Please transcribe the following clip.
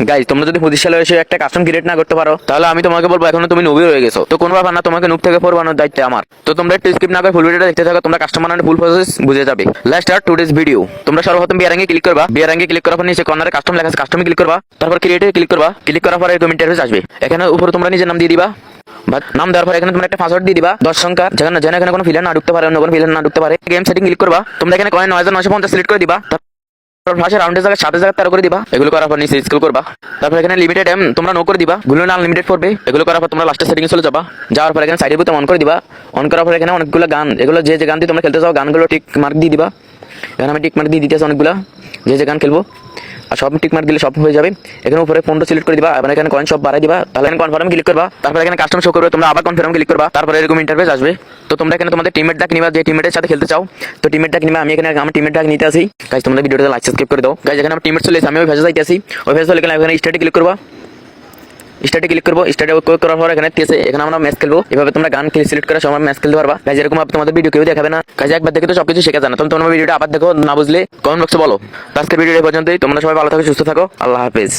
Guys তোমরা যদি 25 সালে এসে একটা কাস্টম ক্রিয়েট না করতে পারো তাহলে আমি তোমাকে বলবো এখনো তুমি নুবই রয়ে গেছো। তো কোনো ব্যাপার না, তোমাকে নুব থেকে ফোর বানানোর দায়িত্ব আমার। তো তোমরা একটু স্কিপ না করে ফুল ভিডিওটা দেখতে থাকো, তোমরা কাস্টম বানানোর ফুল প্রসেস বুঝে যাবে। Let's start today's video. তোমরা সর্বপ্রথম বিয়ারিং ক্লিক করবা, বিয়ারিং ক্লিক করার পর নিচে কর্নারে কাস্টম লেখা আছে, কাস্টমে ক্লিক করবা, তারপর ক্রিয়েটে ক্লিক করবা। ক্লিক করার পরে এরকম ইন্টারফেস আসবে। এখানে উপরে তোমরা নিজের নাম দিয়ে দিবা, নাম দেওয়ার পর এখানে তোমরা একটা পাসওয়ার্ড দিয়ে দিবা 10 সংখ্যা, যেখানে এখানে কোনো ফিলার না ঢুকতে পারে, অন্য কোনো ফিলার না ঢুকতে পারে। গেম সেটিং ক্লিক করবা, তোমরা এখানে কয়েন 9950 সিলেক্ট করে দিবা। ভাষা রাউন্ডের জায়গায় 7,000 করে দিবা। এগুলো করার পর নিচে স্ক্রল করবা, তারপর এখানে লিমিটেড এম তোমরা নো করে দিবা, গুলো না আনলিমিটেড পড়বে। এগুলো করার পর তোমরা লাস্টের সেটিংয়ে চলে যাবা। যাওয়ার পর এখানে সাইডের বোতাম অন করে দিবা। অন করার পর এখানে অনেকগুলো গান, এগুলো যে গান দিয়ে তোমরা খেলতে চাও গানগুলো টিক মার্ক দিয়ে দিবা। এখানে আমি টিক মার্ক দিয়ে দিতেছি অনেকগুলো, যে গান খেলবো আর সব টিক মার্ক দিলে সব হয়ে যাবে। এখানে উপরে ফোনটা সিলেক্ট করে দিবা, আবার এখানে কয়েন সব বাড়াই দিবা। তাহলে এখানে কনফার্ম ক্লিক করবা, তারপর এখানে কাস্টম শো করবে, তোমরা আবার কনফার্ম ক্লিক করবা। তারপরে এরকম ইন্টারফেস আসবে। তো তোমরা এখানে তোমাদের টিমমেট ডাক নিবা, যে টিমমেটের সাথে খেলতে চাও। তো টিমমেট ডাক নিবা, আমি এখানে আমার টিমমেট ডাক নিতে আসি। গাইজ তোমরা ভিডিওটা লাইক সাবস্ক্রাইব করে দাও। গাইজ এখানে আমার টিমমেট চলে এসে আমি ওই ফেসে যাইতে আসি। ওই ফেসে এখানে স্টার্টে ক্লিক করবা, স্টার্টে ক্লিক করবো। স্টার্টে ক্লিক করার পর এখানে তেছে এখানে আমরা ম্যাচ খেলবো। এভাবে তোমরা গান সিলেক্ট করে সময় ম্যাচ খেলতে পারবা। গাইজ এরকম তোমাদের ভিডিও কেউ দেখাবে না। গাইজ একবার দেখে তো সবকিছু শেখা যায় না। তোমরা ভিডিওটা আবার দেখো, না বুঝলে কমেন্ট বক্সে বলো। আজকের ভিডিও এই পর্যন্তই। তোমরা সবাই ভালো থাকো, সুস্থ থাকো, আল্লাহ হাফেজ।